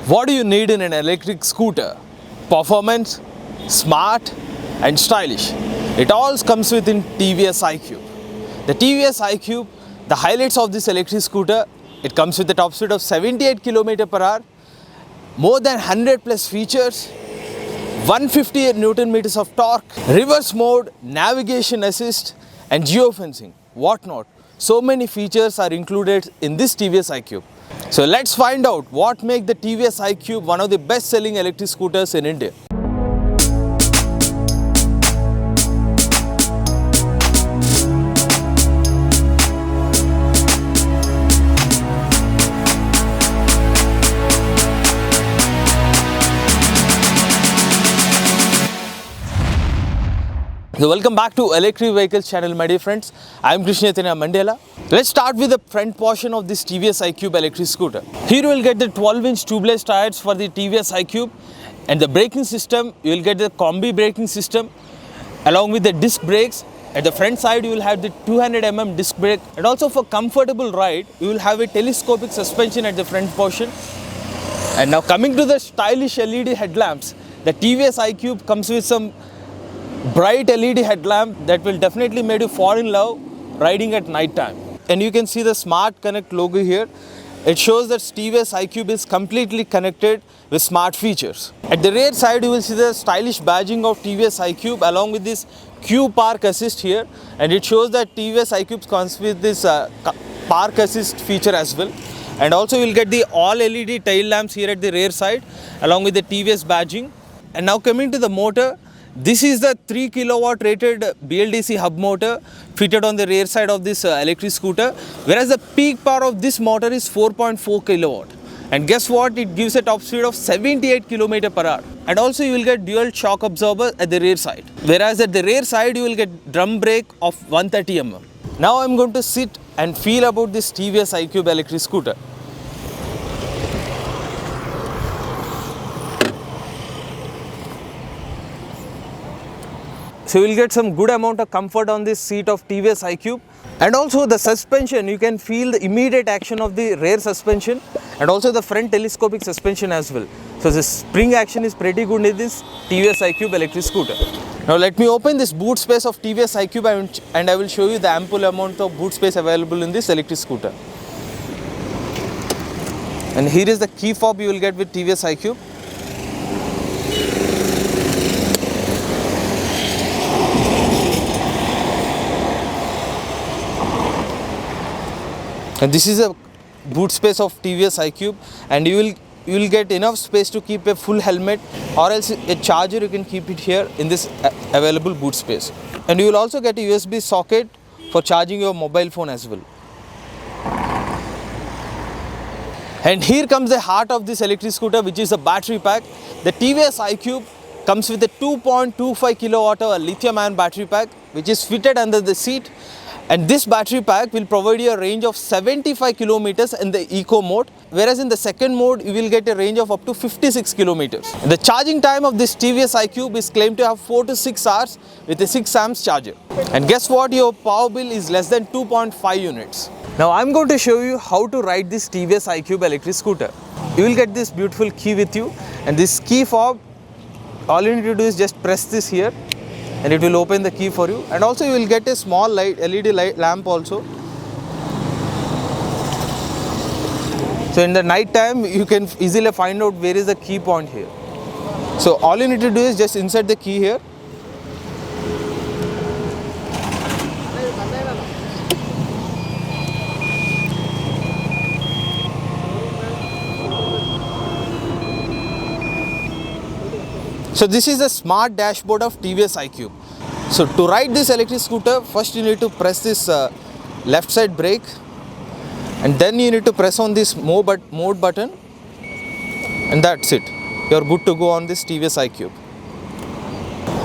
What do you need in an electric scooter? Performance, smart and stylish. It all comes within TVS Iqube. The TVS Iqube, the highlights of this electric scooter, it comes with a top speed of 78 km/h, more than 100 plus features, 150 Newton meters of torque, reverse mode, navigation assist and geofencing, whatnot. So many features are included in this TVS Iqube. So let's find out what makes the TVS Iqube one of the best selling electric scooters in India. So welcome back to Electric Vehicles channel, my dear friends. I am Krishna Mandela. Let's start with the front portion of this TVS Iqube electric scooter. Here you will get the 12-inch tubeless tires for the TVS Iqube, and the braking system, you will get the combi braking system along with the disc brakes. At the front side you will have the 200mm disc brake, and also for comfortable ride you will have a telescopic suspension at the front portion. And now coming to the stylish LED headlamps, the TVS Iqube comes with some bright LED headlamp that will definitely make you fall in love riding at night time. And you can see the Smart Connect logo here. It shows that TVS Iqube is completely connected with smart features. At the rear side you will see the stylish badging of TVS Iqube along with this Q Park Assist here, and it shows that TVS Iqube comes with this Park Assist feature as well. And also you will get the all LED tail lamps here at the rear side along with the TVS badging. And now coming to the motor, this is the 3 kW rated BLDC hub motor fitted on the rear side of this electric scooter, whereas the peak power of this motor is 4.4 kW. And guess what? It gives a top speed of 78 km/h. And also you will get dual shock absorber at the rear side, whereas at the rear side you will get drum brake of 130mm. Now I am going to sit and feel about this TVS Iqube electric scooter. So you will get some good amount of comfort on this seat of TVS Iqube. And also the suspension, you can feel the immediate action of the rear suspension and also the front telescopic suspension as well. So the spring action is pretty good in this TVS Iqube electric scooter. Now let me open this boot space of TVS Iqube and I will show you the ample amount of boot space available in this electric scooter. And here is the key fob you will get with TVS Iqube. And this is a boot space of TVS Iqube, and you will get enough space to keep a full helmet, or else a charger you can keep it here in this available boot space. And you will also get a USB socket for charging your mobile phone as well. And here comes the heart of this electric scooter, which is the battery pack. The TVS Iqube comes with a 2.25 kWh lithium-ion battery pack, which is fitted under the seat. And this battery pack will provide you a range of 75 kilometers in the eco mode, whereas in the second mode you will get a range of up to 56 kilometers. The charging time of this TVS Iqube is claimed to have 4 to 6 hours with a 6 amps charger. And guess what? Your power bill is less than 2.5 units. Now I'm going to show you how to ride this TVS Iqube electric scooter. You will get this beautiful key with you, and this key fob, all you need to do is just press this here and it will open the key for you. And also you will get a small light, LED light lamp also. So in the night time you can easily find out where is the key point here. So all you need to do is just insert the key here. So this is the smart dashboard of TVS Iqube. So to ride this electric scooter, first you need to press this left side brake, and then you need to press on this mode button, and that's it. You're good to go on this TVS Iqube.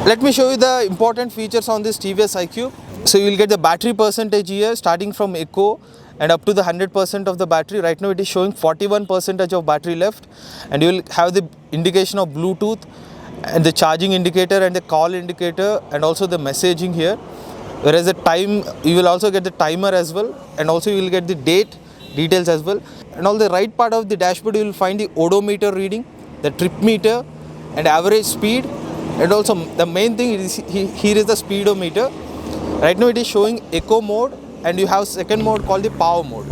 Let me show you the important features on this TVS Iqube. So you will get the battery percentage here starting from Eco and up to the 100% of the battery. Right now it is showing 41% of battery left, and you will have the indication of Bluetooth and the charging indicator and the call indicator and also the messaging here. Whereas the time, you will also get the timer as well, and also you will get the date, details as well. And on the right part of the dashboard you will find the odometer reading, the trip meter and average speed, and also the main thing is here is the speedometer. Right now it is showing eco mode, and you have second mode called the power mode.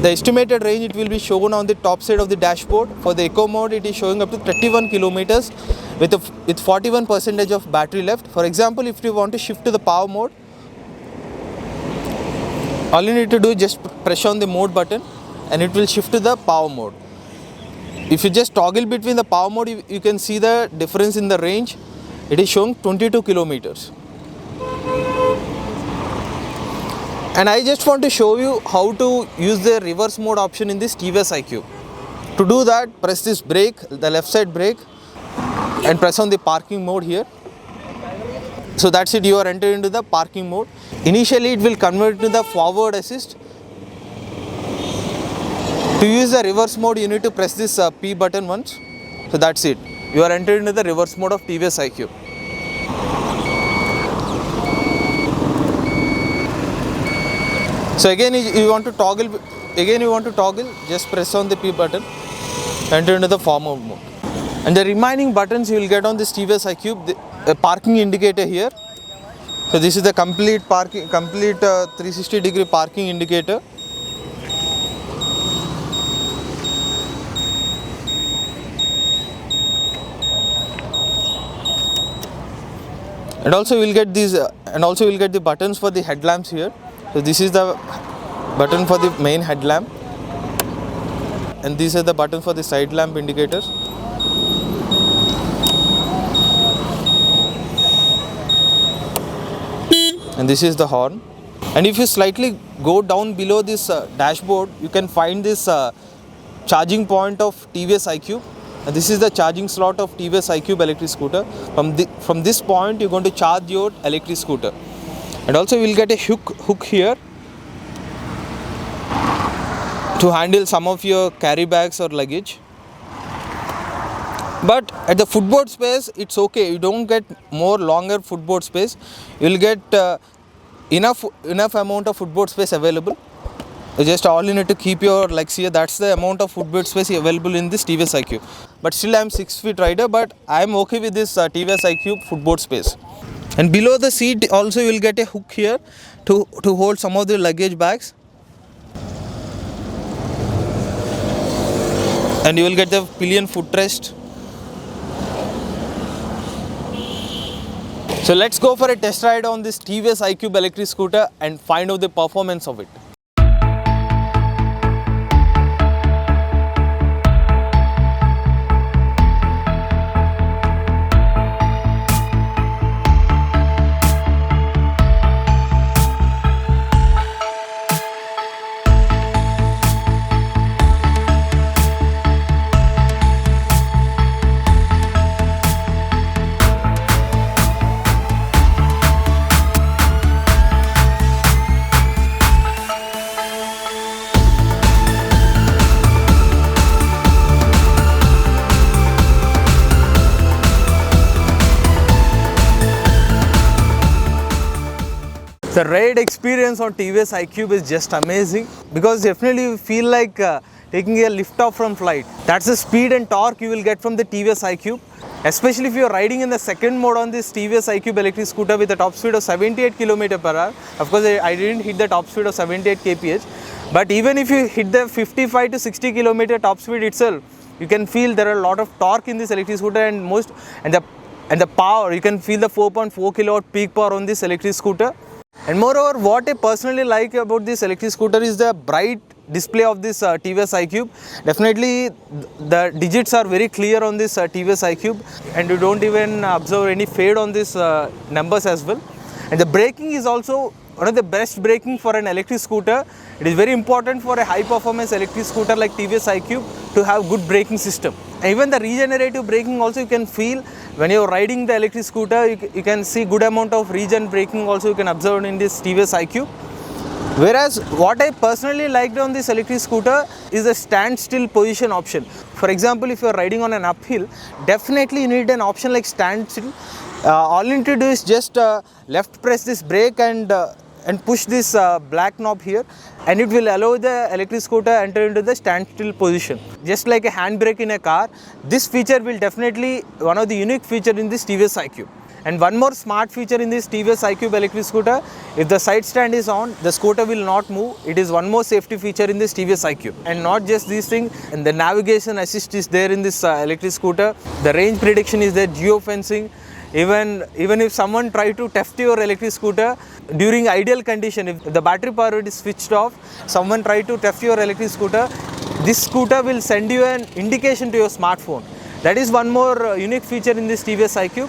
The estimated range it will be shown on the top side of the dashboard. For the eco mode it is showing up to 31 kilometers with 41% of battery left. For example, if you want to shift to the power mode, all you need to do is just press on the mode button and it will shift to the power mode. If you just toggle between the power mode, you can see the difference in the range. It is showing 22 kilometers. And I just want to show you how to use the reverse mode option in this TVS iQube. To do that, press this brake, the left side brake, and press on the parking mode here. So that's it, you are entered into the parking mode. Initially it will convert to the forward assist. To use the reverse mode you need to press this P button once. So that's it, you are entered into the reverse mode of TVS iQube. So again you want to toggle, just press on the P button, enter into the forward mode. And the remaining buttons you will get on this TVS iQube, the parking indicator here. So this is the complete 360 degree parking indicator. And also you will get these the buttons for the headlamps here. So this is the button for the main headlamp, and these are the buttons for the side lamp indicators. And this is the horn. And if you slightly go down below this dashboard, you can find this charging point of TVS iQube. And this is the charging slot of TVS iQube electric scooter. From this point you're going to charge your electric scooter. And also you will get a hook here to handle some of your carry bags or luggage. But at the footboard space it's okay, you don't get more longer footboard space. You will get enough amount of footboard space available. Just all you need to keep your legs here. That's the amount of footboard space available in this TVS iQube. But still I am 6 feet rider, but I am okay with this TVS iQube footboard space. And below the seat also you will get a hook here to hold some of the luggage bags. And you will get the pillion footrest. So let's go for a test ride on this TVS iQube electric scooter and find out the performance of it. The ride experience on TVS iQube is just amazing, because definitely you feel like taking a lift off from flight. That's the speed and torque you will get from the TVS iQube. Especially if you are riding in the second mode on this TVS iQube electric scooter with a top speed of 78 km/h. Of course I didn't hit the top speed of 78 kph. But even if you hit the 55 to 60 km top speed itself, you can feel there are a lot of torque in this electric scooter, and the power, you can feel the 4.4 kilowatt peak power on this electric scooter. And moreover, what I personally like about this electric scooter is the bright display of this TVS iQube. Definitely the digits are very clear on this TVS iQube, and you don't even observe any fade on these numbers as well. And the braking is also one of the best braking for an electric scooter. It is very important for a high performance electric scooter like TVS iQube to have good braking system. And even the regenerative braking also you can feel when you are riding the electric scooter. You can see good amount of regen braking also you can observe in this TVS iQube. Whereas what I personally liked on this electric scooter is the standstill position option. For example, if you are riding on an uphill, definitely you need an option like standstill. All you need to do is just left press this brake and and push this black knob here, and it will allow the electric scooter enter into the standstill position. Just like a handbrake in a car, this feature will definitely one of the unique feature in this TVS iQube. And one more smart feature in this TVS iQube electric scooter, if the side stand is on, the scooter will not move. It is one more safety feature in this TVS iQube. And not just these things, and the navigation assist is there in this electric scooter. The range prediction is there, geofencing. Even if someone try to theft your electric scooter during ideal condition, if the battery power is switched off, someone try to theft your electric scooter, this scooter will send you an indication to your smartphone. That is one more unique feature in this TVS iQube.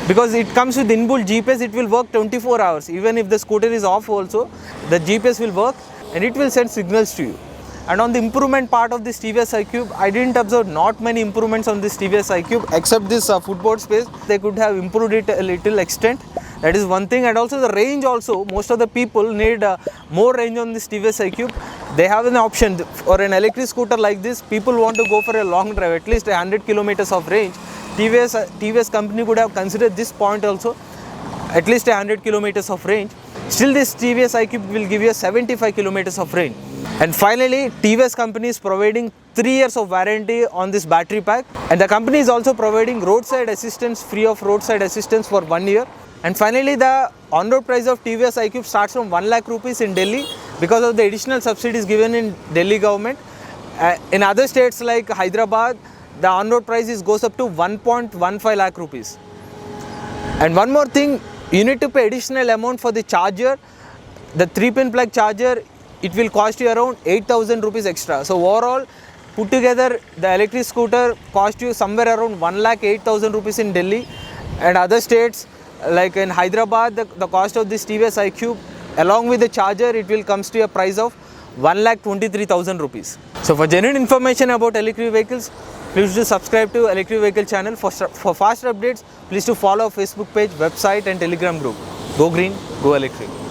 Because it comes with inbuilt GPS, it will work 24 hours. Even if the scooter is off also, the GPS will work and it will send signals to you. And on the improvement part of this TVS iQube, I didn't observe not many improvements on this TVS iQube except this footboard space. They could have improved it a little extent. That is one thing. And also the range also, most of the people need more range on this TVS iQube. They have an option for an electric scooter like this. People want to go for a long drive, at least 100 kilometers of range. TVS company could have considered this point also, at least 100 kilometers of range. Still this TVS iQube will give you 75 kilometers of range. And finally, TVS company is providing 3 years of warranty on this battery pack. And the company is also providing roadside assistance, free of roadside assistance for 1 year. And finally, the on-road price of TVS iQube starts from 1 lakh rupees in Delhi because of the additional subsidies given in Delhi government. In other states like Hyderabad, the on-road price goes up to 1.15 lakh rupees. And one more thing, you need to pay additional amount for the charger. The 3-pin plug charger, it will cost you around 8,000 rupees extra. So overall, put together, the electric scooter cost you somewhere around 1,08,000 rupees in Delhi. And other states, like in Hyderabad, the cost of this TVS iQube, along with the charger, it will comes to a price of 1,23,000 rupees. So for genuine information about electric vehicles, please do subscribe to Electric Vehicle channel. For faster updates, please do follow our Facebook page, website and Telegram group. Go green, go electric.